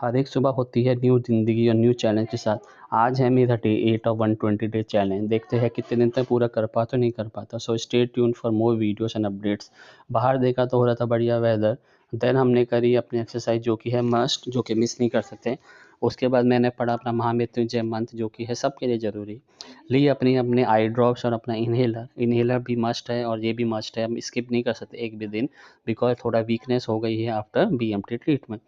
हर एक सुबह होती है न्यू ज़िंदगी और न्यू चैलेंज के साथ। आज है मेरा डे 8 ऑफ 120 डे चैलेंज। देखते हैं कितने दिन तक पूरा कर पाता नहीं कर पाता। So stay tune for more videos and updates. बाहर देखा तो हो रहा था बढ़िया वेदर। देन हमने करी अपनी एक्सरसाइज जो कि है मस्ट, जो कि मिस नहीं कर सकते। उसके बाद मैंने पढ़ा अपना महामृत्युंजय मंत्र, जो कि है सबके लिए ज़रूरी। ली अपनी अपने आई ड्रॉप्स और अपना इन्हेलर भी मस्ट है और ये भी मस्ट है, हम स्किप नहीं कर सकते एक भी दिन, बिकॉज थोड़ा वीकनेस हो गई है आफ्टर बीएमटी ट्रीटमेंट।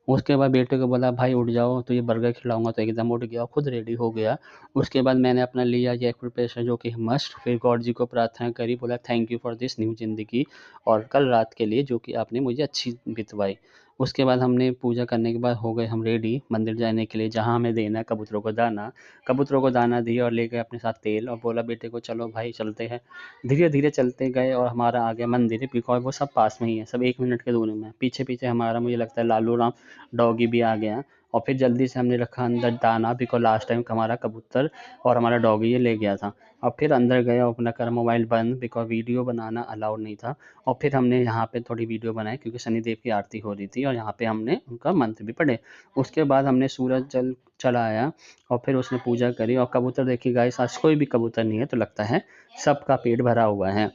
उसके बाद बेटे को बोला भाई उठ जाओ, तो ये बर्गर खिलाऊंगा, तो एकदम उठ गया, खुद रेडी हो गया। उसके बाद मैंने अपना लिया ये प्रिपरेशन जो कि मस्ट। फिर गॉड जी को प्रार्थना करी, बोला thank you for this new ज़िंदगी और कल रात के लिए जो कि आपने मुझे अच्छी बितवाई। उसके बाद हमने पूजा करने के बाद हो गए हम रेडी मंदिर जाने के लिए, जहाँ हमें देना है कबूतरों को दाना। कबूतरों को दाना दिया और ले गए अपने साथ तेल और बोला बेटे को चलो भाई चलते हैं। धीरे धीरे चलते गए और हमारा आ गया मंदिर, बिकॉज वो सब पास में ही है, सब 1 मिनट के दूरी में। पीछे पीछे हमारा मुझे लगता है लालू राम डॉगी भी आ गया। और फिर जल्दी से हमने रखा अंदर दाना, बिकॉज लास्ट टाइम हमारा कबूतर और हमारा डॉगी ये ले गया था। और फिर अंदर गया और अपना कर मोबाइल बंद, बिकॉज वीडियो बनाना अलाउड नहीं था। और फिर हमने यहाँ पे थोड़ी वीडियो बनाई क्योंकि शनिदेव की आरती हो रही थी और यहाँ पे हमने उनका मंत्र भी पढ़े। उसके बाद हमने सूरज जल चढ़ाया और फिर उसने पूजा करी। और कबूतर देखिए गाइस, आज कोई भी कबूतर नहीं है, तो लगता है सबका पेट भरा हुआ है।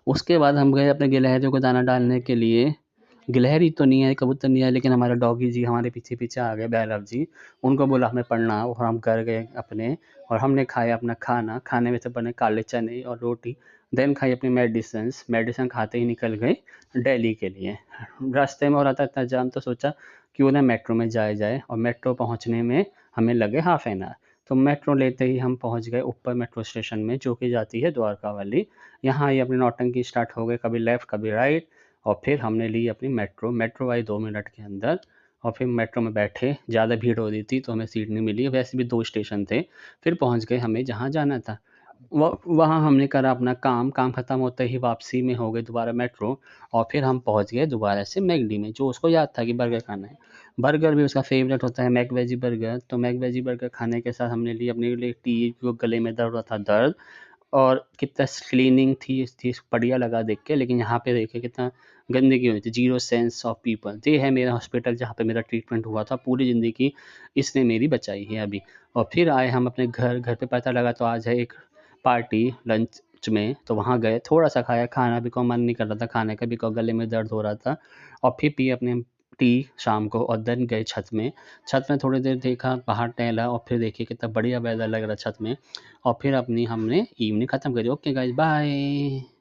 उसके बाद हम गए अपने गिलहरियों को दाना डालने के लिए। गिलहरी तो नहीं है, कबूतर नहीं है, लेकिन हमारे डॉगी जी हमारे पीछे पीछे आ गए, भैरव जी। उनको बोला हमें पढ़ना और हम कर गए अपने। और हमने खाया अपना खाना, खाने में से बने काले चने और रोटी। देन खाई अपनी मेडिसिन खाते ही निकल गए दिल्ली के लिए। रास्ते में हो रहा था इतना जाम, तो सोचा क्यों ना मेट्रो में जाया जाए। और मेट्रो पहुंचने में हमें लगे हाफ एन आवर। तो मेट्रो लेते ही हम पहुंच गए ऊपर मेट्रो स्टेशन में, जो कि जाती है द्वारका वाली। यहाँ ये अपनी नौटंकी स्टार्ट हो गई, कभी लेफ़्ट कभी राइट। और फिर हमने ली अपनी मेट्रो आई 2 मिनट के अंदर। और फिर मेट्रो में बैठे, ज़्यादा भीड़ हो रही थी तो हमें सीट नहीं मिली, वैसे भी 2 स्टेशन थे। फिर पहुंच गए हमें जहाँ जाना था। वहाँ हमने करा अपना काम ख़त्म होते ही वापसी में हो गए दोबारा मेट्रो। और फिर हम पहुंच गए दोबारा से मैकडी में, जो उसको याद था कि बर्गर खाना है। बर्गर भी उसका फेवरेट होता है, मैक वेजी बर्गर। तो मैक वेजी बर्गर खाने के साथ हमने ली अपने लिए टी, जो गले में दर्द हो रहा था दर्द। और कितना क्लीनिंग थी बढ़िया लगा देख के। लेकिन यहाँ पे देखिए कितना गंदगी हुई थी, जीरो सेंस ऑफ पीपल। ये है मेरा हॉस्पिटल जहाँ पे मेरा ट्रीटमेंट हुआ था, पूरी ज़िंदगी इसने मेरी बचाई है अभी। और फिर आए हम अपने घर पे पता लगा तो आज है एक पार्टी लंच में, तो वहाँ गए, थोड़ा सा खाया, खाना भी को मन नहीं कर रहा था खाने का, बिकॉज गले में दर्द हो रहा था। और फिर पिए अपने टी शाम को। और देन गए छत में थोड़ी देर देखा, बाहर टहला। और फिर देखिए कितना बढ़िया वेदर लग रहा छत में। और फिर अपनी हमने इवनिंग ख़त्म करी। Okay guys, bye.